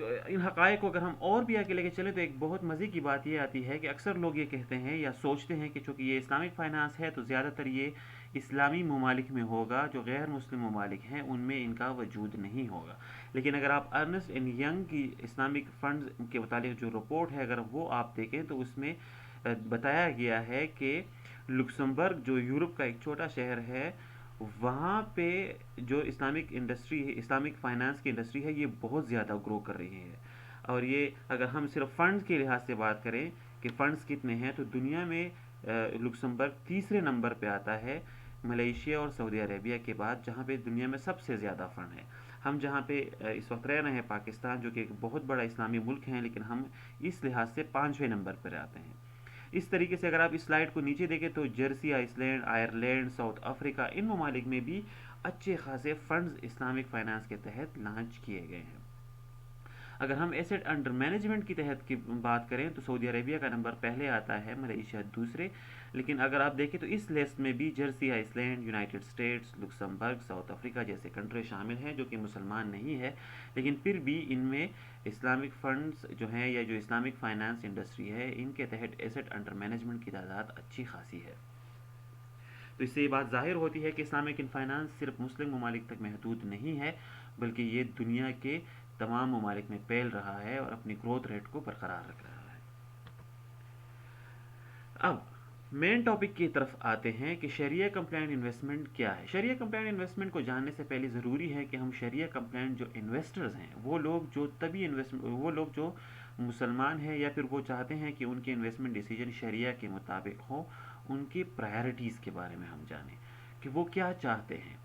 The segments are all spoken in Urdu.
ان حقائق کو اگر ہم اور بھی آگے لے کے چلیں تو ایک بہت مزے کی بات یہ آتی ہے کہ اکثر لوگ یہ کہتے ہیں یا سوچتے ہیں کہ چونکہ یہ اسلامک فائنانس ہے تو زیادہ تر یہ اسلامی ممالک میں ہوگا، جو غیر مسلم ممالک ہیں ان میں ان کا وجود نہیں ہوگا۔ لیکن اگر آپ ارنسٹ اینڈ ینگ کی اسلامک فنڈز کے متعلق جو رپورٹ ہے اگر وہ آپ دیکھیں تو اس میں بتایا گیا ہے کہ لکسمبرگ جو یورپ کا ایک چھوٹا شہر ہے، وہاں پہ جو اسلامک انڈسٹری ہے، اسلامک فائنانس کی انڈسٹری ہے، یہ بہت زیادہ گرو کر رہی ہے۔ اور یہ اگر ہم صرف فنڈز کے لحاظ سے بات کریں کہ فنڈز کتنے ہیں تو دنیا میں لکسمبرگ تیسرے نمبر پہ آتا ہے ملیشیا اور سعودی عربیہ کے بعد، جہاں پہ دنیا میں سب سے زیادہ فنڈ ہے۔ ہم جہاں پہ اس وقت رہ رہے ہیں پاکستان، جو کہ ایک بہت بڑا اسلامی ملک ہے، لیکن ہم اس لحاظ سے 5ویں نمبر پر آتے ہیں۔ اس طریقے سے اگر آپ اس سلائیڈ کو نیچے دیکھیں تو Jersey Iceland, Ireland, South Africa, ان ممالک میں بھی اچھے خاصے فنڈز اسلامک فائنانس کے تحت لانچ کیے گئے ہیں۔ اگر ہم ایسٹ انڈر مینجمنٹ کی تحت کی بات کریں تو سعودی عربیہ کا نمبر پہلے آتا ہے، ملیشیا دوسرے، لیکن اگر آپ دیکھیں تو اس لسٹ میں بھی Jersey Iceland, United States, Luxembourg, South Africa جیسے کنٹری شامل ہیں جو کہ مسلمان نہیں ہے، لیکن پھر بھی ان میں اسلامک فنڈز جو ہیں یا جو اسلامک فائنانس انڈسٹری ہے ان کے تحت ایسٹ انڈر مینجمنٹ کی تعداد اچھی خاصی ہے۔ تو اس سے یہ بات ظاہر ہوتی ہے کہ اسلامک فائنانس صرف مسلم ممالک تک محدود نہیں ہے، بلکہ یہ دنیا کے تمام ممالک میں پھیل رہا ہے اور اپنی گروتھ ریٹ کو برقرار رکھ رہا ہے۔ اب مین ٹاپک کی طرف آتے ہیں کہ شریعہ کمپلائنٹ انویسٹمنٹ کیا ہے۔ شریعہ کمپلائنٹ انویسٹمنٹ کو جاننے سے پہلے ضروری ہے کہ ہم شریعہ کمپلائنٹ جو انویسٹرز ہیں، وہ لوگ جو مسلمان ہیں یا پھر وہ چاہتے ہیں کہ ان کے انویسٹمنٹ ڈیسیجن شریعہ کے مطابق ہو، ان کی پرائرٹیز کے بارے میں ہم جانیں کہ وہ کیا چاہتے ہیں۔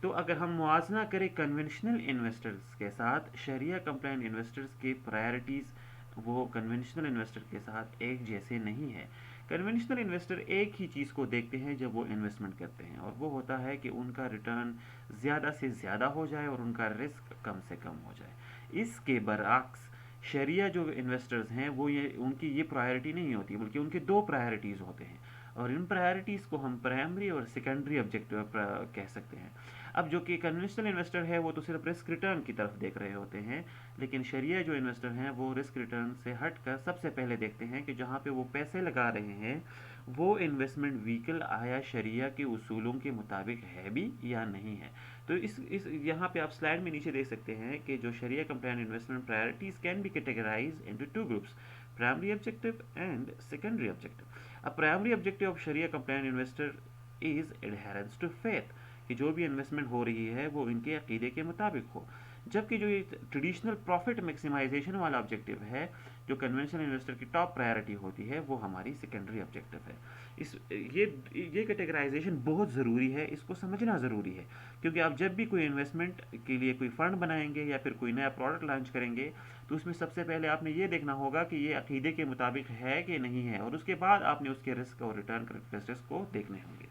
تو اگر ہم موازنہ کریں کنونشنل انویسٹرز کے ساتھ، شریعہ کمپلائنٹ انویسٹرز کی پرائرٹیز وہ کنونشنل انویسٹر کے ساتھ ایک جیسے نہیں ہے۔ کنونشنل انویسٹر ایک ہی چیز کو دیکھتے ہیں جب وہ انویسٹمنٹ کرتے ہیں، اور وہ ہوتا ہے کہ ان کا ریٹرن زیادہ سے زیادہ ہو جائے اور ان کا رسک کم سے کم ہو جائے۔ اس کے برعکس شریعہ جو انویسٹرز ہیں وہ ان کی یہ پرائرٹی نہیں ہوتی، بلکہ ان کے دو پرائرٹیز ہوتے ہیں، اور ان پرائرٹیز کو ہم پرائمری اور سیکنڈری آبجیکٹیو کہہ سکتے ہیں۔ اب جو کہ کنونشنل انویسٹر ہے وہ تو صرف رسک ریٹرن کی طرف دیکھ رہے ہوتے ہیں، لیکن شریعہ جو انویسٹر ہیں وہ رسک ریٹرن سے ہٹ کر سب سے پہلے دیکھتے ہیں کہ جہاں پہ وہ پیسے لگا رہے ہیں وہ انویسٹمنٹ وہیکل آیا شریعہ کے اصولوں کے مطابق ہے بھی یا نہیں ہے۔ تو اس یہاں پہ آپ سلائڈ میں نیچے دیکھ سکتے ہیں کہ جو شریعہ compliant investment priorities can be categorised into two groups, primary objective and secondary objective. اب پرائمری آبجیکٹیو آف شریعہ compliant investor is adherence to faith, کہ جو بھی انویسٹمنٹ ہو رہی ہے وہ ان کے عقیدے کے مطابق ہو، جبکہ جو یہ ٹریڈیشنل پروفٹ میکسیمائزیشن والا آبجیکٹیو ہے جو کنونشنل انویسٹر کی ٹاپ پرائرٹی ہوتی ہے، وہ ہماری سیکنڈری آبجیکٹیو ہے۔ یہ کیٹیگرائزیشن بہت ضروری ہے، اس کو سمجھنا ضروری ہے، کیونکہ آپ جب بھی کوئی انویسٹمنٹ کے لیے کوئی فنڈ بنائیں گے یا پھر کوئی نیا پروڈکٹ لانچ کریں گے تو اس میں سب سے پہلے آپ نے یہ دیکھنا ہوگا کہ یہ عقیدے کے مطابق ہے کہ نہیں ہے، اور اس کے بعد آپ نے اس کے رسک اور ریٹرن کریکٹرسٹکس کو دیکھنے ہوں گے۔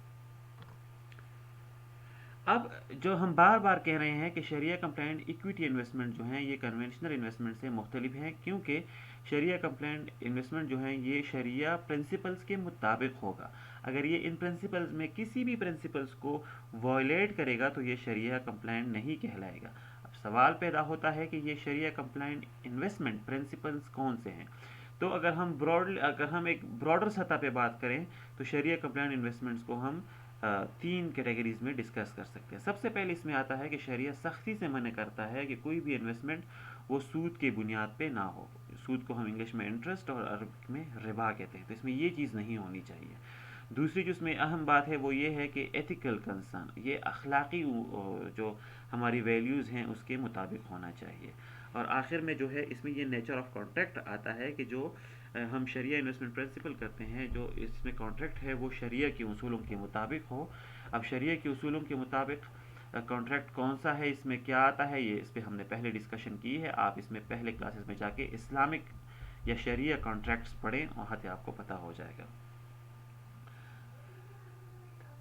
اب جو ہم بار بار کہہ رہے ہیں کہ شریعہ کمپلائنٹ ایکویٹی انویسٹمنٹ جو ہیں یہ کنونشنل انویسٹمنٹ سے مختلف ہیں، کیونکہ شریعہ کمپلائنٹ انویسٹمنٹ جو ہیں یہ شریعہ پرنسپلز کے مطابق ہوگا۔ اگر یہ ان پرنسپلز میں کسی بھی پرنسپلز کو وائلیٹ کرے گا تو یہ شریعہ کمپلائنٹ نہیں کہلائے گا۔ اب سوال پیدا ہوتا ہے کہ یہ شریعہ کمپلائنٹ انویسٹمنٹ پرنسپلز کون سے ہیں؟ تو اگر ہم ایک براڈر سطح پہ بات کریں تو شریعہ کمپلائنٹ انویسٹمنٹس کو ہم تین کیٹیگریز میں ڈسکس کر سکتے ہیں۔ سب سے پہلے اس میں آتا ہے کہ شریعہ سختی سے منع کرتا ہے کہ کوئی بھی انویسٹمنٹ وہ سود کی بنیاد پہ نہ ہو۔ سود کو ہم انگلش میں انٹرسٹ اور عربک میں ربا کہتے ہیں، تو اس میں یہ چیز نہیں ہونی چاہیے۔ دوسری جو اس میں اہم بات ہے وہ یہ ہے کہ ایتھیکل کنسرن، یہ اخلاقی جو ہماری ویلیوز ہیں اس کے مطابق ہونا چاہیے۔ اور آخر میں جو ہے اس میں یہ نیچر آف کانٹریکٹ آتا ہے کہ جو ہم شریعہ انویسٹمنٹ پرنسپل کرتے ہیں، جو اس میں کانٹریکٹ ہے وہ شریعہ کے اصولوں کے مطابق ہو۔ اب شریعہ کے اصولوں کے مطابق کانٹریکٹ کون سا ہے، اس میں کیا آتا ہے، یہ اس پہ ہم نے پہلے ڈسکشن کی ہے، آپ اس میں پہلے کلاسز میں جا کے اسلامک یا شریعہ کانٹریکٹس پڑھیں، وہاں سے آپ کو پتہ ہو جائے گا۔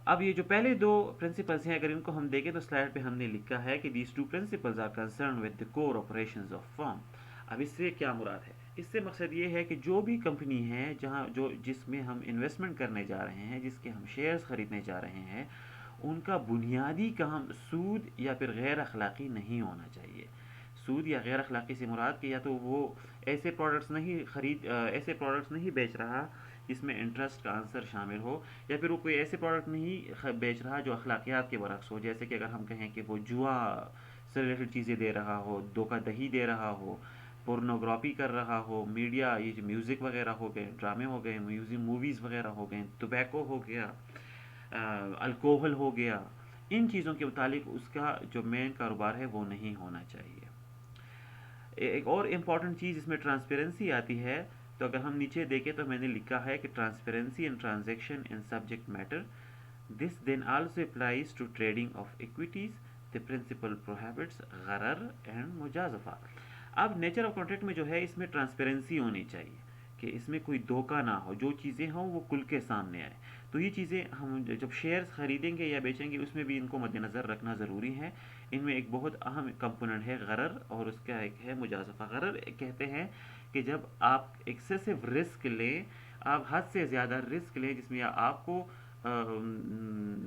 اب یہ جو پہلے دو پرنسپلز ہیں اگر ان کو ہم دیکھیں تو سلائڈ پہ ہم نے لکھا ہے کہ these two principles are concern with the core operations of firm. اب اس سے کیا مراد ہے؟ اس سے مقصد یہ ہے کہ جو بھی کمپنی ہے جس میں ہم انویسٹمنٹ کرنے جا رہے ہیں، جس کے ہم شیئرز خریدنے جا رہے ہیں، ان کا بنیادی کام سود یا پھر غیر اخلاقی نہیں ہونا چاہیے۔ سود یا غیر اخلاقی سے مراد کہ یا تو وہ ایسے پروڈکٹس نہیں بیچ رہا جس میں انٹرسٹ کا عنصر شامل ہو، یا پھر وہ کوئی ایسے پروڈکٹ نہیں بیچ رہا جو اخلاقیات کے برعکس ہو، جیسے کہ اگر ہم کہیں کہ وہ جوا سے ریلیٹڈ چیزیں دے رہا ہو، دھوکہ دہی دے رہا ہو، پورنوگرافی کر رہا ہو، میڈیا یہ جو میوزک وغیرہ ہو گئے، ڈرامے ہو گئے، موویز وغیرہ ہو گئے، ٹوبیکو ہو گیا، الکوہل ہو گیا، ان چیزوں کے متعلق اس کا جو مین کاروبار ہے وہ نہیں ہونا چاہیے۔ ایک اور امپورٹنٹ چیز اس میں ٹرانسپیرنسی آتی ہے، تو اگر ہم نیچے دیکھیں تو میں نے لکھا ہے کہ transparency in transaction in subject matter, this then also applies to trading of equities, the principle prohibits غرر اینڈ مجازفہ۔ اب نیچر آف کانٹریکٹ میں جو ہے اس میں ٹرانسپیرنسی ہونی چاہیے کہ اس میں کوئی دھوکہ نہ ہو، جو چیزیں ہوں وہ کل کے سامنے آئے۔ تو یہ چیزیں ہم جب شیئرز خریدیں گے یا بیچیں گے اس میں بھی ان کو مد نظر رکھنا ضروری ہے۔ ان میں ایک بہت اہم کمپوننٹ ہے غرر، اور اس کا ایک ہے مجازفہ۔ غرر کہتے ہیں کہ جب آپ ایکسیسو رسک لیں، آپ حد سے زیادہ رسک لیں جس میں یا آپ کو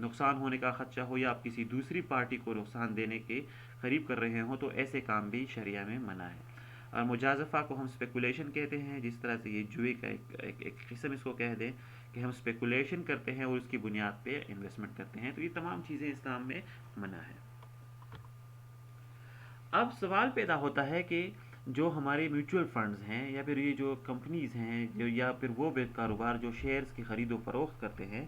نقصان ہونے کا خدشہ ہو یا آپ کسی دوسری پارٹی کو نقصان دینے کے قریب کر رہے ہوں، تو ایسے کام بھی شریعہ میں منع ہے۔ اور مجازفہ کو ہم اسپیکولیشن کہتے ہیں، جس طرح سے یہ جوئے کا ایک قسم اس کو کہہ دیں کہ ہم اسپیکولیشن کرتے ہیں اور اس کی بنیاد پہ انویسٹمنٹ کرتے ہیں، تو یہ تمام چیزیں اسلام میں منع ہے۔ اب سوال پیدا ہوتا ہے کہ جو ہمارے میوچول فنڈز ہیں یا پھر یہ جو کمپنیز ہیں یا پھر وہ کاروبار جو شیئرز کی خرید و فروخت کرتے ہیں،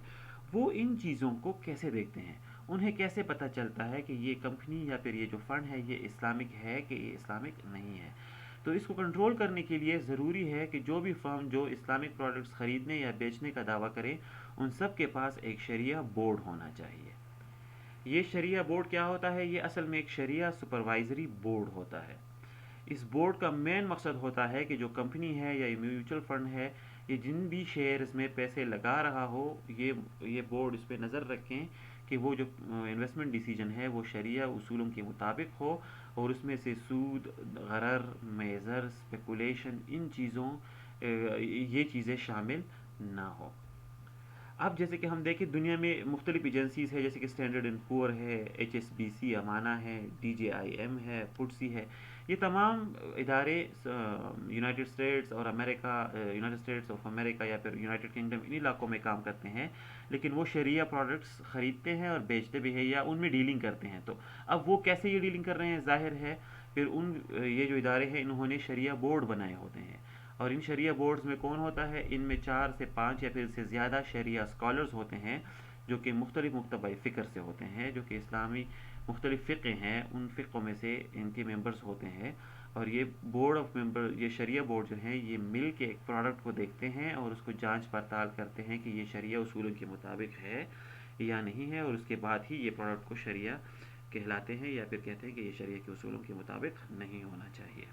وہ ان چیزوں کو کیسے دیکھتے ہیں؟ انہیں کیسے پتہ چلتا ہے کہ یہ کمپنی یا پھر یہ جو فنڈ ہے یہ اسلامک ہے کہ یہ اسلامک نہیں ہے؟ تو اس کو کنٹرول کرنے کے لیے ضروری ہے کہ جو بھی فرم جو اسلامک پروڈکٹس خریدنے یا بیچنے کا دعویٰ کرے، ان سب کے پاس ایک شریعہ بورڈ ہونا چاہیے۔ یہ شریعہ بورڈ کیا ہوتا ہے؟ یہ اصل میں ایک شریعہ سپروائزری بورڈ ہوتا ہے۔ اس بورڈ کا مین مقصد ہوتا ہے کہ جو کمپنی ہے یا میوچل فنڈ ہے، یہ جن بھی شیئرز میں پیسے لگا رہا ہو، یہ بورڈ اس پہ نظر رکھیں کہ وہ جو انویسٹمنٹ ڈیسیجن ہے وہ شریعہ اصولوں کے مطابق ہو، اور اس میں سے سود، غرر، میزر، اسپیکولیشن، ان چیزوں یہ چیزیں شامل نہ ہو۔ اب جیسے کہ ہم دیکھیں دنیا میں مختلف ایجنسیز ہے، جیسے کہ اسٹینڈرڈ اینڈ پور ہے، ایچ ایس بی سی امانہ ہے، ڈی جے آئی ایم ہے، فوٹسی ہے۔ یہ تمام ادارے یونائٹڈ اسٹیٹس آف امریکہ یا پھر یونائٹڈ کنگڈم ان علاقوں میں کام کرتے ہیں، لیکن وہ شریعہ پروڈکٹس خریدتے ہیں اور بیچتے بھی ہیں یا ان میں ڈیلنگ کرتے ہیں۔ تو اب وہ کیسے یہ ڈیلنگ کر رہے ہیں؟ ظاہر ہے پھر یہ جو ادارے ہیں انہوں نے شریعہ بورڈ بنائے ہوتے ہیں، اور ان شریعہ بورڈز میں کون ہوتا ہے؟ ان میں 4 سے 5 یا پھر سے زیادہ شریعہ اسکالرز ہوتے ہیں جو کہ مختلف مکتبہ فکر سے ہوتے ہیں، جو کہ اسلامی مختلف فقہ ہیں، ان فقوں میں سے ان کے ممبرز ہوتے ہیں۔ اور یہ بورڈ آف ممبر، یہ شریعہ بورڈ جو ہیں، یہ مل کے ایک پروڈکٹ کو دیکھتے ہیں اور اس کو جانچ پڑتال کرتے ہیں کہ یہ شریعہ اصولوں کے مطابق ہے یا نہیں ہے، اور اس کے بعد ہی یہ پروڈکٹ کو شریعہ کہلاتے ہیں یا پھر کہتے ہیں کہ یہ شریعہ کے اصولوں کے مطابق نہیں ہونا چاہیے۔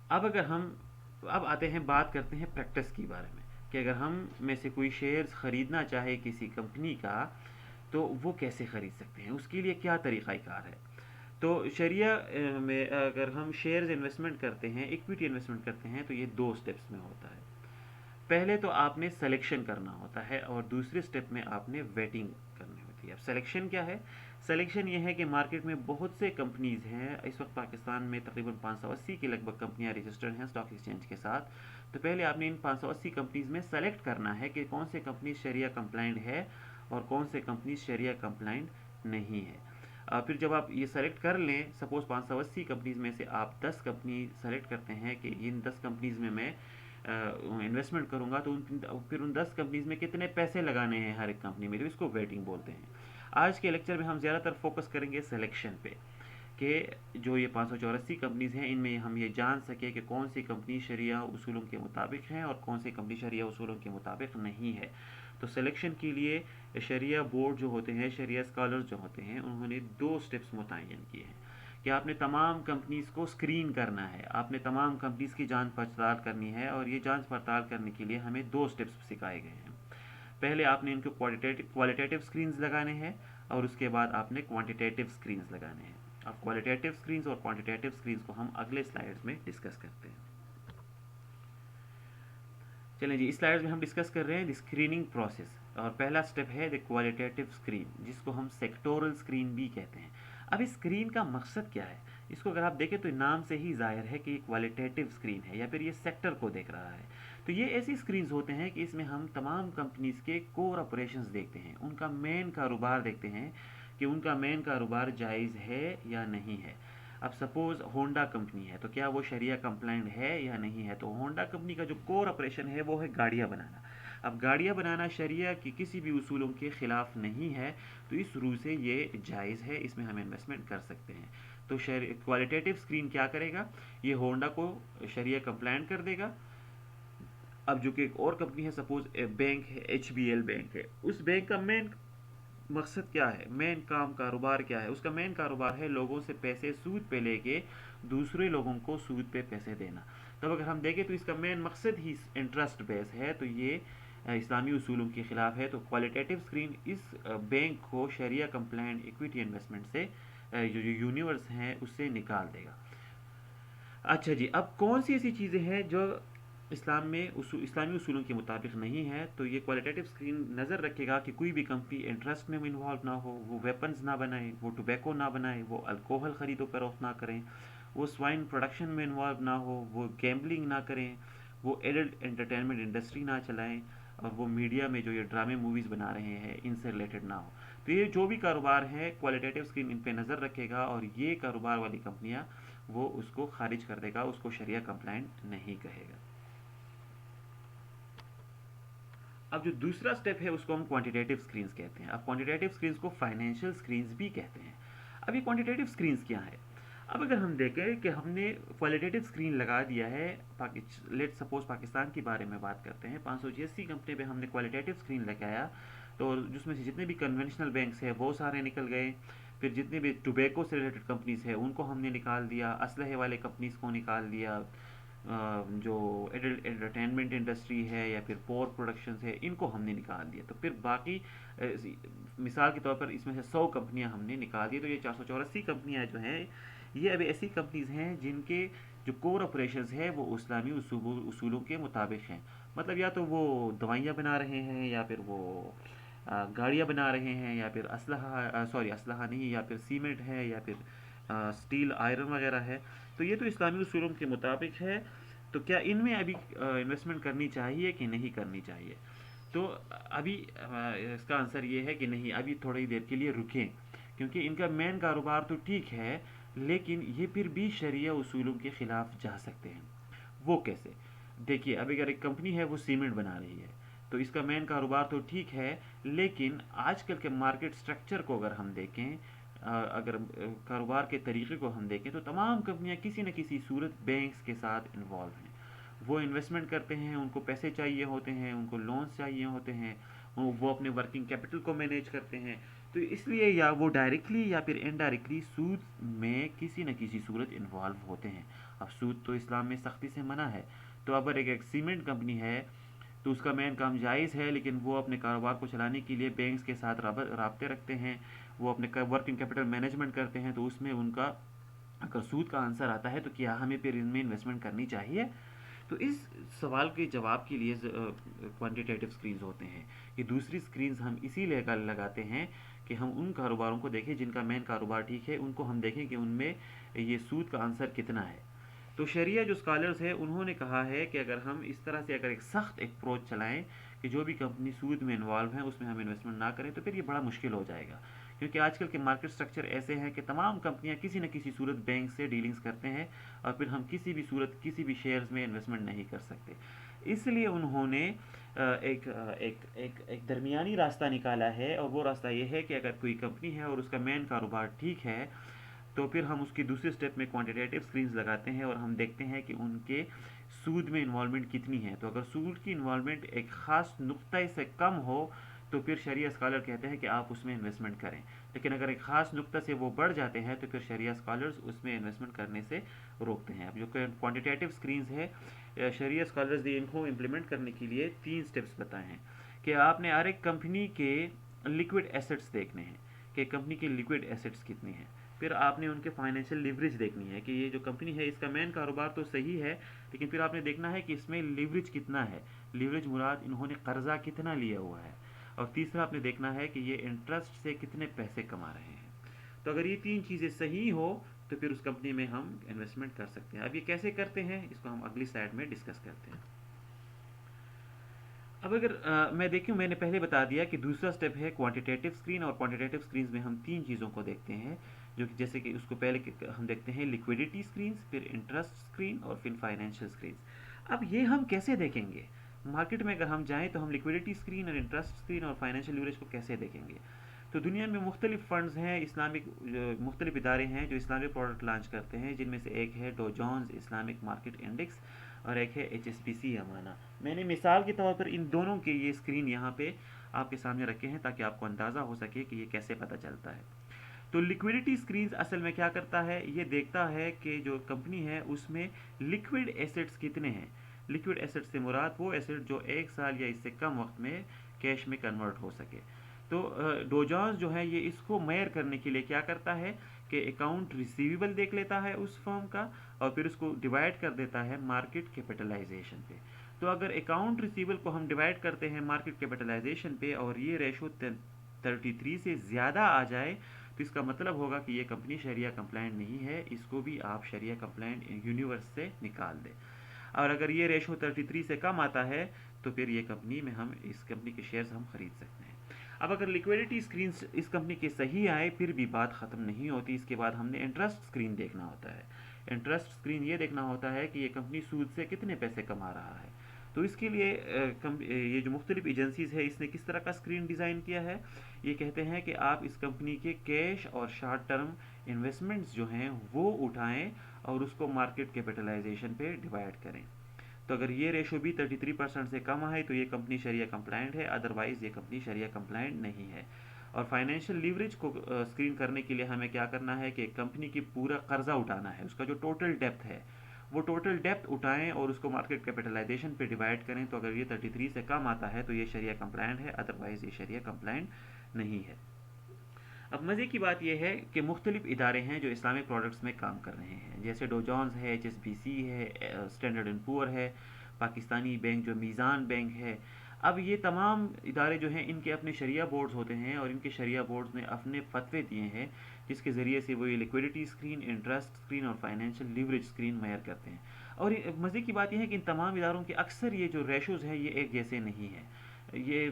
اب آتے ہیں، بات کرتے ہیں پریکٹس کے بارے میں کہ اگر ہم میں سے کوئی شیئرز خریدنا چاہے کسی کمپنی کا تو وہ کیسے خرید سکتے ہیں، اس کے لیے کیا طریقہ کار ہے؟ تو شریعہ میں اگر ہم شیئرز انویسٹمنٹ کرتے ہیں، ایکویٹی انویسٹمنٹ کرتے ہیں، تو یہ 2 سٹیپس میں ہوتا ہے۔ پہلے تو آپ نے سلیکشن کرنا ہوتا ہے اور دوسرے سٹیپ میں آپ نے ویٹنگ کرنی ہوتی ہے۔ اب سلیکشن کیا ہے؟ سلیکشن یہ ہے کہ مارکیٹ میں بہت سے کمپنیز ہیں، اس وقت پاکستان میں تقریباً 580 کے لگ بھگ کمپنیاں رجسٹرڈ ہیں اسٹاک ایکسچینج کے ساتھ۔ تو پہلے آپ نے ان 580 کمپنیز میں سلیکٹ کرنا ہے کہ کون سے کمپنیز شریعہ کمپلائنٹ ہے اور کون سے کمپنیز شریعہ کمپلائنٹ نہیں ہے۔ پھر جب آپ یہ سلیکٹ کر لیں، سپوز 580 کمپنیز میں سے آپ 10 کمپنی سلیکٹ کرتے ہیں کہ ان 10 کمپنیز میں میں انویسٹمنٹ کروں گا، تو پھر ان 10 کمپنیز میں کتنے پیسے لگانے ہیں ہر ایک کمپنی میں، تو اس کو ویٹنگ بولتے ہیں۔ آج کے لیکچر میں ہم زیادہ تر فوکس کریں گے سلیکشن پہ کہ جو یہ 584 کمپنیز ہیں ان میں ہم یہ جان سکیں کہ کون سی کمپنی شریعہ اصولوں کے مطابق ہیں اور کون سی کمپنی شریعہ اصولوں کے مطابق نہیں ہے۔ تو سلیکشن کے لیے شریعہ بورڈ جو ہوتے ہیں، شریعہ اسکالرز جو ہوتے ہیں، انہوں نے 2 سٹیپس متعین کیے ہیں کہ آپ نے تمام کمپنیز کو اسکرین کرنا ہے، آپ نے تمام کمپنیز کی جانچ پڑتال کرنی ہے، اور یہ جانچ پڑتال کرنے کے لیے ہمیں 2 سٹیپس سکھائے گئے ہیں۔ پہلے آپ نے ان کو کوالیٹیٹیو اسکرینز لگانے ہیں، اور اس کے بعد آپ نے کوانٹیٹیو اسکرینز لگانے ہیں۔ اب کوالیٹیٹیو اسکرینز اور کوانٹیٹیو اسکرینز کو ہم اگلے سلائیڈز میں ڈسکس کرتے ہیں۔ چلیں جی، اس سلائیڈز میں ہم ڈسکس کر رہے ہیں دی اسکریننگ پروسیس، اور پہلا سٹیپ ہے دی کوالیٹیٹیو اسکرین، جس کو ہم سیکٹورل اسکرین بھی کہتے ہیں۔ اب اس اسکرین کا مقصد کیا ہے؟ اس کو اگر آپ دیکھیں تو نام سے ہی ظاہر ہے کہ یہ کوالٹیٹیو اسکرین ہے یا پھر یہ سیکٹر کو دیکھ رہا ہے. تو یہ ایسی اسکرینز ہوتے ہیں کہ اس میں ہم تمام کمپنیز کے کور آپریشنز دیکھتے ہیں، ان کا مین کاروبار دیکھتے ہیں کہ ان کا مین کاروبار جائز ہے یا نہیں ہے. اب سپوز ہونڈا کمپنی ہے تو کیا وہ شریعہ کمپلائنٹ ہے یا نہیں ہے؟ تو ہونڈا کمپنی کا جو کور آپریشن ہے وہ ہے گاڑیاں بنانا. اب گاڑیاں بنانا شریعہ کی کسی بھی اصولوں کے خلاف نہیں ہے، تو اس روح سے یہ جائز ہے، اس میں ہم انویسٹمنٹ کر سکتے ہیں. تو کوالٹیٹیو اسکرین کیا کرے گا؟ یہ ہونڈا کو شریعہ کمپلائنٹ کر دے گا. اب جو کہ ایک اور کمپنی ہے، سپوز بینک ہے، ایچ بی ایل بینک ہے، اس بینک کا مین مقصد کیا ہے؟ مین کاروبار کیا ہے؟ اس کا مین کاروبار ہے لوگوں سے پیسے سود پہ لے کے دوسرے لوگوں کو سود پہ پیسے دینا. تب اگر ہم دیکھیں تو اس کا مین مقصد ہی انٹرسٹ بیس ہے، تو یہ اسلامی اصولوں کے خلاف ہے. تو کوالٹیٹیو اسکرین اس بینک کو شریعہ کمپلائنٹ ایکویٹی انویسٹمنٹ سے جو یونیورس ہیں اس سے نکال دے گا. اچھا جی، اب کون سی ایسی چیزیں ہیں جو اسلام میں اسلامی اصولوں کے مطابق نہیں ہے؟ تو یہ کوالٹیٹیو اسکرین نظر رکھے گا کہ کوئی بھی کمپنی انٹرسٹ میں انوالو نہ ہو، وہ ویپنز نہ بنائے، وہ ٹوبیکو نہ بنائے، وہ الکوہل خرید و فروخت نہ کریں، وہ سوائن پروڈکشن میں انوالو نہ ہو، وہ گیمبلنگ نہ کریں، وہ ایڈلٹ انٹرٹینمنٹ انڈسٹری نہ چلائیں، اور وہ میڈیا میں جو یہ ڈرامے موویز بنا رہے ہیں ان سے ریلیٹڈ نہ ہو. تو یہ جو بھی کاروبار ہے کوالٹیٹیو اسکرین ان پہ نظر رکھے گا، اور یہ کاروبار والی کمپنیاں وہ اس کو خارج کر دے گا، اس کو شریعہ کمپلائنٹ نہیں کہے گا. اب جو دوسرا سٹیپ ہے اس کو ہم کوانٹیٹیو اسکرینز کہتے ہیں. اب کوانٹیٹیو اسکرینز کو فائنینشیل اسکرینز بھی کہتے ہیں. اب یہ کوانٹیٹیو اسکرینز کیا ہے؟ اب اگر ہم دیکھیں کہ ہم نے کوالٹیٹیو اسکرین لگا دیا ہے، لیٹ سپوز پاکستان کے بارے میں بات کرتے ہیں، 580 کمپنی پہ ہم نے کوالٹیٹیو اسکرین لگایا، تو جس میں سے جتنے بھی کنونشنل بینکس ہیں وہ سارے نکل گئے. پھر جتنے بھی ٹوبیکو سے ریلیٹڈ کمپنیز ہیں ان کو ہم نے نکال دیا، اسلحے والے کمپنیز کو نکال دیا، جو انٹرٹینمنٹ انڈسٹری ہے یا پھر پور پروڈکشنز ہے ان کو ہم نے نکال دیا. تو پھر باقی مثال کے طور پر اس میں سے 100 کمپنیاں ہم نے نکال دی. تو یہ 484 کمپنیاں جو ہیں یہ ابھی ایسی کمپنیز ہیں جن کے جو کور آپریشنز ہیں وہ اسلامی اصولوں کے مطابق ہیں. مطلب یا تو وہ دوائیاں بنا رہے ہیں، یا پھر وہ گاڑیاں بنا رہے ہیں، یا پھر اسلحہ نہیں، یا پھر سیمنٹ ہے، یا پھر اسٹیل آئرن وغیرہ ہے. تو یہ تو اسلامی اصولوں کے مطابق ہے. تو کیا ان میں ابھی انویسٹمنٹ کرنی چاہیے کہ نہیں کرنی چاہیے؟ تو ابھی اس کا آنسر یہ ہے کہ نہیں، ابھی تھوڑی دیر کے لیے رکیں، کیونکہ ان کا مین کاروبار تو ٹھیک ہے لیکن یہ پھر بھی شرعیہ اصولوں کے خلاف جا سکتے ہیں. وہ کیسے؟ دیکھیے، اب اگر ایک کمپنی ہے وہ سیمنٹ بنا رہی ہے تو اس کا مین کاروبار تو ٹھیک ہے، لیکن آج کل کے مارکیٹ سٹرکچر کو اگر ہم دیکھیں، اگر کاروبار کے طریقے کو ہم دیکھیں، تو تمام کمپنیاں کسی نہ کسی صورت بینکس کے ساتھ انوالو ہیں. وہ انویسٹمنٹ کرتے ہیں، ان کو پیسے چاہیے ہوتے ہیں، ان کو لونز چاہیے ہوتے ہیں، وہ اپنے ورکنگ کیپٹل کو مینیج کرتے ہیں. تو اس لیے یا وہ ڈائریکٹلی یا پھر انڈائریکٹلی سود میں کسی نہ کسی صورت انوالو ہوتے ہیں. اب سود تو اسلام میں سختی سے منع ہے. تو اگر ایک سیمنٹ کمپنی ہے تو اس کا مین کام جائز ہے، لیکن وہ اپنے کاروبار کو چلانے کے لیے بینکس کے ساتھ رابطے رکھتے ہیں، وہ اپنے ورکنگ کیپٹل مینجمنٹ کرتے ہیں. تو اس میں ان کا اگر سود کا آنسر آتا ہے تو کیا ہمیں پھر ان میں انویسٹمنٹ کرنی چاہیے؟ تو اس سوال کے جواب کے لیے کوانٹیٹیو اسکرینز ہوتے ہیں. یہ دوسری اسکرینز ہم اسی لیے لگاتے ہیں کہ ہم ان کاروباروں کو دیکھیں جن کا مین کاروبار ٹھیک ہے، ان کو ہم دیکھیں کہ ان میں یہ سود کا آنسر کتنا ہے. تو شریعہ جو اسکالرز ہیں انہوں نے کہا ہے کہ اگر ہم اس طرح سے اگر ایک سخت اپروچ چلائیں کہ جو بھی کمپنی سود میں انوالو ہیں اس میں ہم انویسٹمنٹ نہ کریں، تو پھر یہ بڑا مشکل ہو جائے گا. کیونکہ آج کل کے مارکیٹ سٹرکچر ایسے ہیں کہ تمام کمپنیاں کسی نہ کسی صورت بینک سے ڈیلنگز کرتے ہیں، اور پھر ہم کسی بھی صورت کسی بھی شیئرز میں انویسٹمنٹ نہیں کر سکتے. اس لیے انہوں نے ایک ایک ایک ایک درمیانی راستہ نکالا ہے، اور وہ راستہ یہ ہے کہ اگر کوئی کمپنی ہے اور اس کا مین کاروبار ٹھیک ہے تو پھر ہم اس کی دوسرے سٹیپ میں کوانٹیٹیو اسکرینز لگاتے ہیں اور ہم دیکھتے ہیں کہ ان کے سود میں انوالومنٹ کتنی ہے. تو اگر سود کی انوالومنٹ ایک خاص نقطۂ سے کم ہو تو پھر شریعہ اسکالر کہتے ہیں کہ آپ اس میں انویسٹمنٹ کریں، لیکن اگر ایک خاص نقطہ سے وہ بڑھ جاتے ہیں تو پھر شریعہ اسکالرز اس میں انویسٹمنٹ کرنے سے روکتے ہیں. اب جو کوانٹیٹیو اسکرینز ہے، شریعہ اسکالرز نے ان کو امپلیمنٹ کرنے کے لیے 3 سٹیپس بتائے ہیں کہ آپ نے ہر ایک کمپنی کے لیکوڈ ایسٹس دیکھنے ہیں کہ کمپنی کے لیکوڈ ایسٹس کتنے ہیں. پھر آپ نے ان کے فائنینشیل لیوریج دیکھنی ہے کہ یہ جو کمپنی ہے اس کا مین کاروبار تو صحیح ہے، لیکن پھر آپ نے دیکھنا ہے کہ اس میں لیوریج کتنا ہے. لیوریج مراد انہوں نے قرضہ کتنا لیا ہوا ہے. اور تیسرا آپ نے دیکھنا ہے کہ یہ انٹرسٹ سے کتنے پیسے کما رہے ہیں. تو اگر یہ 3 چیزیں صحیح ہو تو پھر اس کمپنی میں ہم انویسٹمنٹ کر سکتے ہیں. اب یہ کیسے کرتے ہیں اس کو ہم اگلی سلائڈ میں ڈسکس کرتے ہیں. اب اگر میں دیکھوں، میں نے پہلے بتا دیا کہ دوسرا سٹیپ ہے کوانٹیٹیو اسکرین، اور کوانٹیٹیو اسکرینز میں ہم 3 چیزوں کو دیکھتے ہیں، جو کہ جیسے کہ اس کو پہلے ہم دیکھتے ہیں لیکویڈیٹی اسکرینز، پھر انٹرسٹ اسکرین، اور پھر فائنینشیل اسکرینز. اب یہ ہم کیسے دیکھیں گے؟ مارکیٹ میں اگر ہم جائیں تو ہم لیکویڈیٹی اسکرین اور انٹرسٹ اسکرین اور فائنینشیل لیوریج کو کیسے دیکھیں گے؟ تو دنیا میں مختلف فنڈز ہیں، اسلامک مختلف ادارے ہیں جو اسلامک پروڈکٹ لانچ کرتے ہیں، جن میں سے ایک ہے do Jones Islamic market index اور ایک ہے ایچ ایس بی سی امانہ. میں نے مثال کے طور پر ان دونوں کے یہ اسکرین یہاں پہ آپ کے سامنے رکھے ہیں تاکہ آپ کو اندازہ ہو سکے کہ یہ کیسے پتہ چلتا ہے. تو لیکویڈیٹی اسکرینز اصل میں کیا کرتا ہے؟ یہ دیکھتا ہے کہ جو کمپنی ہے اس میں لیکوڈ ایسٹس کتنے ہیں. لیکوڈ ایسٹ سے مراد وہ ایسٹ جو 1 سال یا اس سے کم وقت میں کیش میں کنورٹ ہو سکے. تو ڈو جونز جو ہے یہ اس کو میئر کرنے کے لیے کیا کرتا ہے کہ اکاؤنٹ ریسیویبل دیکھ لیتا ہے اس فرم کا، اور پھر اس کو ڈیوائڈ کر دیتا ہے مارکیٹ کیپٹلائزیشن پہ. تو اگر اکاؤنٹ ریسیویبل کو ہم ڈیوائڈ کرتے ہیں مارکیٹ کیپٹلائزیشن پہ اور یہ ریشو 33 سے زیادہ آ جائے تو اس کا مطلب ہوگا کہ یہ کمپنی شریعہ کمپلائنٹ نہیں ہے، اس کو بھی آپ شریعہ کمپلائنٹ یونیورس سے نکال دیں. اور اگر یہ ریشو 33 سے کم آتا ہے تو پھر یہ کمپنی میں ہم اس کمپنی کے شیئرز ہم خرید سکتے ہیں. اب اگر لیکویڈیٹی اسکرینس اس کمپنی کے صحیح آئے پھر بھی بات ختم نہیں ہوتی. اس کے بعد ہم نے انٹرسٹ اسکرین دیکھنا ہوتا ہے. انٹرسٹ اسکرین یہ دیکھنا ہوتا ہے کہ یہ کمپنی سود سے کتنے پیسے کما رہا ہے. تو اس کے لیے یہ جو مختلف ایجنسیز ہے اس نے کس طرح کا اسکرین ڈیزائن کیا ہے؟ یہ کہتے ہیں کہ آپ اس کمپنی کے کیش اور شارٹ ٹرم انویسٹمنٹس جو ہیں وہ اٹھائیں اور اس کو مارکیٹ کیپٹلائزیشن پہ ڈیوائڈ کریں. تو اگر یہ ریشو بھی 33% سے کم آئے تو یہ کمپنی شریعہ کمپلائنٹ ہے، ادروائز یہ کمپنی شریعہ کمپلائنٹ نہیں ہے. اور فائنینشیل لیوریج کو اسکرین کرنے کے لیے ہمیں کیا کرنا ہے کہ کمپنی کی پورا قرضہ اٹھانا ہے، اس کا جو ٹوٹل ڈیپتھ ہے وہ ٹوٹل ڈیپتھ اٹھائیں اور اس کو مارکیٹ کیپٹلائزیشن پہ ڈیوائڈ کریں. تو اگر یہ 33 سے کم آتا ہے تو یہ شریعہ کمپلائنٹ ہے، ادروائز یہ شریعہ کمپلائنٹ نہیں ہے. اب مزے کی بات یہ ہے کہ مختلف ادارے ہیں جو اسلامک پروڈکٹس میں کام کر رہے ہیں، جیسے ڈو جونز ہے، ایچ ایس بی سی ہے، اسٹینڈرڈ اینڈ پور ہے، پاکستانی بینک جو میزان بینک ہے. اب یہ تمام ادارے جو ہیں ان کے اپنے شریعہ بورڈز ہوتے ہیں اور ان کے شریعہ بورڈز نے اپنے فتوے دیے ہیں جس کے ذریعے سے وہ یہ لیکویڈیٹی اسکرین، انٹرسٹ اسکرین اور فائنینشیل لیوریج اسکرین میئر کرتے ہیں. اور مزے کی بات یہ ہے کہ ان تمام اداروں کے اکثر یہ جو ریشوز ہیں یہ ایک جیسے نہیں ہیں. یہ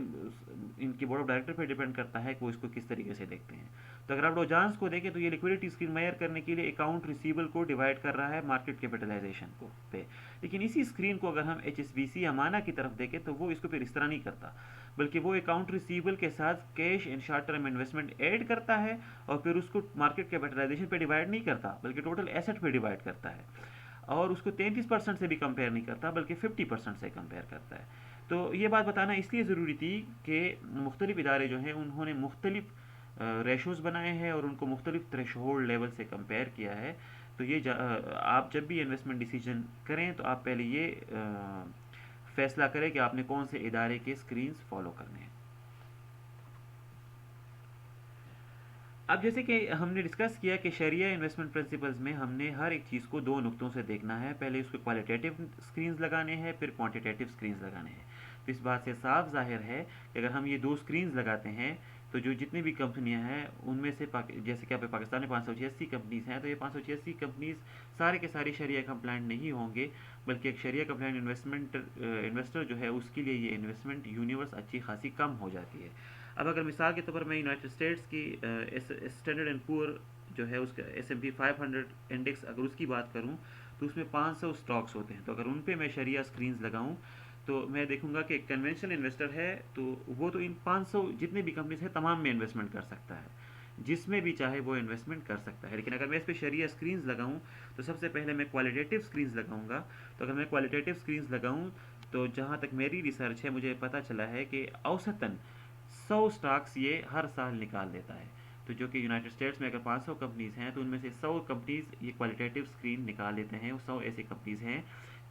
ان کی بورڈ آف ڈائریکٹر پہ ڈیپینڈ کرتا ہے کہ وہ اس کو کس طریقے سے دیکھتے ہیں. تو اگر آپ ڈو جونز کو دیکھیں تو یہ لیکویڈیٹی اسکرین میئر کرنے کے لیے اکاؤنٹ ریسیبل کو ڈیوائڈ کر رہا ہے مارکیٹ کیپٹلائزیشن کو پہ. لیکن اسی اسکرین کو اگر ہم ایچ ایس بی سی امانہ کی طرف دیکھیں تو وہ اس کو پھر اس طرح نہیں کرتا، بلکہ وہ اکاؤنٹ ریسیبل کے ساتھ cash and short term investment add کرتا ہے اور پھر اس کو مارکیٹ کیپٹلائزیشن پہ ڈیوائڈ نہیں کرتا بلکہ ٹوٹل ایسٹ پہ ڈیوائڈ کرتا ہے. اور اس کو 33% سے بھی کمپیئر نہیں کرتا بلکہ 50% سے کمپیئر کرتا ہے. تو یہ بات بتانا اس لیے ضروری تھی کہ مختلف ادارے جو ہیں انہوں نے مختلف ریشوز بنائے ہیں اور ان کو مختلف تھریش ہولڈ لیول سے کمپیئر کیا ہے. تو یہ آپ جب بھی انویسٹمنٹ ڈیسیجن کریں تو آپ پہلے یہ فیصلہ کریں کہ آپ نے کون سے ادارے کے اسکرینز فالو کرنے ہیں. اب جیسے کہ ہم نے ڈسکس کیا کہ شریعہ انویسٹمنٹ پرنسپلز میں ہم نے ہر ایک چیز کو 2 نقطوں سے دیکھنا ہے. پہلے اس کو کوالیٹیٹیو اسکرینز لگانے ہیں، پھر کوانٹیٹیو اسکرینز لگانے ہیں. تو اس بات سے صاف ظاہر ہے کہ اگر ہم یہ 2 اسکرینز لگاتے ہیں تو جو جتنی بھی کمپنیاں ہیں ان میں سے جیسے کہ پاکستان میں 586 کمپنیز ہیں تو یہ 586 کمپنیز سارے کے سارے شریعہ کمپلائنٹ نہیں ہوں گے، بلکہ ایک شریعہ کمپلائنٹ انویسٹر جو ہے اس کے لیے یہ انویسٹمنٹ یونیورس اچھی خاصی کم ہو جاتی ہے. اب اگر مثال کے طور پر میں یونائٹڈ اسٹیٹس کی اسٹینڈرڈ اینڈ پور جو ہے اس کا S&P 500 انڈیکس اگر اس کی بات کروں تو اس میں 500 اسٹاکس ہوتے ہیں. تو اگر ان پہ میں شریعہ اسکرینز لگاؤں تو میں دیکھوں گا کہ ایک کنونشنل انویسٹر ہے تو وہ تو ان 500 جتنے بھی کمپنیز ہیں تمام میں انویسٹمنٹ کر سکتا ہے، جس میں بھی چاہے وہ انویسٹمنٹ کر سکتا ہے. لیکن اگر میں اس پہ شریعہ اسکرینز لگاؤں تو سب سے پہلے میں کوالٹیٹیو اسکرینز لگاؤں گا. تو اگر میں کوالٹیٹیو اسکرینز لگاؤں تو جہاں تک میری ریسرچ ہے مجھے پتہ چلا ہے کہ اوسطاً 100 اسٹاکس یہ ہر سال نکال دیتا ہے. تو جو کہ یونائٹڈ اسٹیٹس میں اگر 500 کمپنیز ہیں تو ان میں سے 100 کمپنیز یہ کوالٹیٹیو اسکرین نکال لیتے ہیں. 100 ایسی کمپنیز ہیں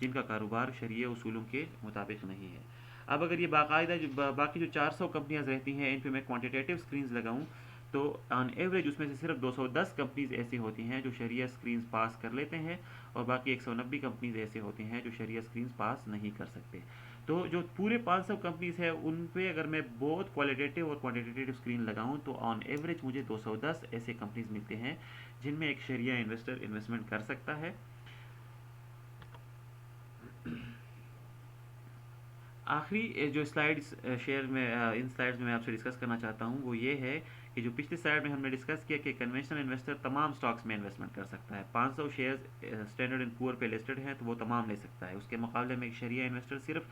جن کا کاروبار شریعہ اصولوں کے مطابق نہیں ہے. اب اگر یہ باقاعدہ باقی جو 400 کمپنیاں رہتی ہیں ان پہ میں کوانٹیٹیو اسکرینز لگاؤں تو آن ایوریج اس میں سے صرف 210 کمپنیز ایسی ہوتی ہیں جو شریعہ اسکرینز پاس کر لیتے ہیں اور باقی 190 کمپنیز ایسے ہوتی ہیں جو شریعہ اسکرینز پاس نہیں کر سکتے. تو جو پورے 500 کمپنیز ہیں ان پہ اگر میں بہت کوالٹیٹیو اور کوانٹیٹیو اسکرین لگاؤں تو آن ایوریج مجھے 210 ایسے کمپنیز ملتے ہیں جن میں ایک شریعہ انویسٹر انویسٹمنٹ کر سکتا ہے. آخری جو سلائڈس شیئر میں ان سلائڈس میں آپ سے ڈسکس کرنا چاہتا ہوں وہ یہ ہے کہ جو پچھلی سلائڈ میں ہم نے ڈسکس کیا کہ کنونشنل انویسٹر تمام سٹاکس میں انویسٹمنٹ کر سکتا ہے. 500 شیئرز اسٹینڈرڈ اینڈ پور پہ لسٹڈ ہیں تو وہ تمام لے سکتا ہے. اس کے مقابلے میں ایک شریعہ انویسٹر صرف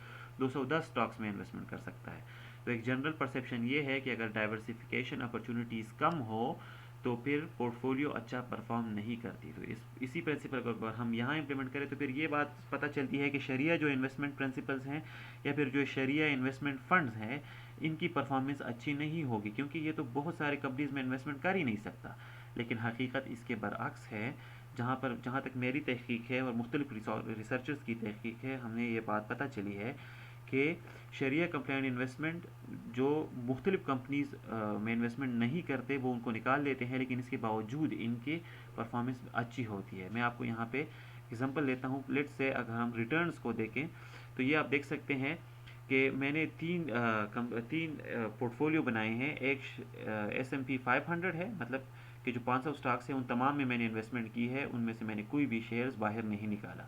210 سٹاکس میں انویسٹمنٹ کر سکتا ہے. تو ایک جنرل پرسیپشن یہ ہے کہ اگر ڈائیورسیفیکیشن اپرچونیٹیز کم ہو تو پھر پورٹ فولیو اچھا پرفارم نہیں کرتی. تو اسی پرنسپل کو اگر ہم یہاں امپلیمنٹ کریں تو پھر یہ بات پتہ چلتی ہے کہ شریعہ جو انویسٹمنٹ پرنسپلز ہیں یا پھر جو شریعہ انویسٹمنٹ فنڈز ہیں ان کی پرفارمنس اچھی نہیں ہوگی کیونکہ یہ تو بہت سارے کمپنیز میں انویسٹمنٹ کر ہی نہیں سکتا. لیکن حقیقت اس کے برعکس ہے. جہاں تک میری تحقیق ہے اور مختلف ریسرچرز کی تحقیق ہے ہم نے یہ بات پتہ چلی ہے کہ شریعہ کمپلائنٹ انویسٹمنٹ جو مختلف کمپنیز میں انویسٹمنٹ نہیں کرتے وہ ان کو نکال لیتے ہیں لیکن اس کے باوجود ان کی پرفارمنس اچھی ہوتی ہے. میں آپ کو یہاں پہ اگزامپل لیتا ہوں. لیٹ سے اگر ہم ریٹرنز کو دیکھیں تو یہ آپ دیکھ سکتے ہیں کہ میں نے تین پورٹ فولیو بنائے ہیں. ایک S&P 500 ہے مطلب کہ جو 500 سٹاکس ہیں ان تمام میں نے انویسٹمنٹ کی ہے. ان میں سے میں نے کوئی بھی شیئرز باہر نہیں نکالا.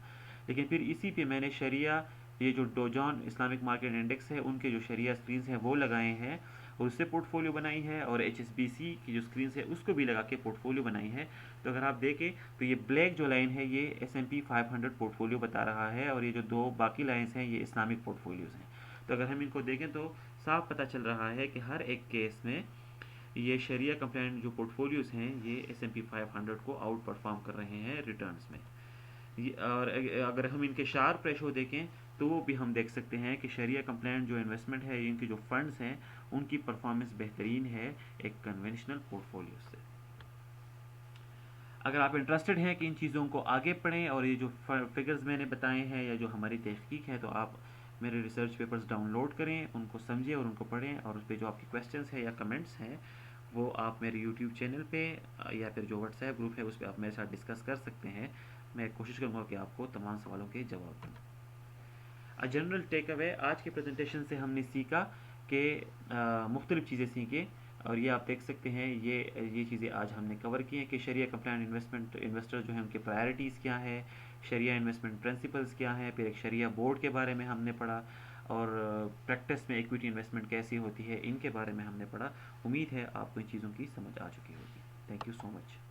لیکن پھر اسی پہ میں نے شریعہ یہ جو Dow Jones Islamic market index ہے ان کے جو شریعہ اسکرینز ہیں وہ لگائے ہیں اور اس سے پورٹ فولیو بنائی ہے اور HSBC کی جو اسکرینز ہے اس کو بھی لگا کے پورٹ فولیو بنائی ہے. تو اگر آپ دیکھیں تو یہ بلیک جو لائن ہے یہ S&P 500 پورٹ فولیو بتا رہا ہے اور یہ جو دو باقی لائنز ہیں یہ اسلامک پورٹ فولیوز ہیں. تو اگر ہم ان کو دیکھیں تو صاف پتہ چل رہا ہے کہ ہر ایک کیس میں یہ شریعہ کمپلائنٹ جو پورٹ فولیوز ہیں یہ S&P 500 کو آؤٹ پرفارم کر رہے ہیں ریٹرنز میں. اور اگر ہم ان کے شارپ ریشو دیکھیں تو وہ بھی ہم دیکھ سکتے ہیں کہ شریعہ کمپلائنٹ جو انویسٹمنٹ ہے ان کے جو فنڈز ہیں ان کی پرفارمنس بہترین ہے ایک کنونشنل پورٹ فولیو سے. اگر آپ انٹرسٹڈ ہیں کہ ان چیزوں کو آگے پڑھیں اور یہ جو فگرز میں نے بتائے ہیں یا جو ہماری تحقیق ہے تو آپ میرے ریسرچ پیپرز ڈاؤن لوڈ کریں ان کو سمجھیں اور ان کو پڑھیں اور اس پہ جو آپ کی کویسچنس ہیں یا کمنٹس ہیں وہ آپ میرے یوٹیوب چینل پہ یا پھر جو واٹس ایپ گروپ ہے اس پہ آپ میرے ساتھ ڈسکس کر سکتے ہیں. میں کوشش کروں گا کہ آپ کو تمام سوالوں کے جواب دوں. جنرل ٹیک اوے آج کے پریزنٹیشن سے ہم نے سیکھا کہ مختلف چیزیں سیکھیں اور یہ آپ دیکھ سکتے ہیں یہ چیزیں آج ہم نے کور کی ہیں کہ شریعہ کمپلائنٹ انویسٹر جو ہیں ان کے پرائرٹیز کیا ہے, شریعہ انویسٹمنٹ پرنسپلز کیا ہیں, پھر ایک شریعہ بورڈ کے بارے میں ہم نے پڑھا اور پریکٹس میں ایکویٹی انویسٹمنٹ کیسی ہوتی ہے ان کے بارے میں ہم نے پڑھا. امید ہے آپ کو ان چیزوں کی سمجھ آ چکی ہوگی. Thank you so much.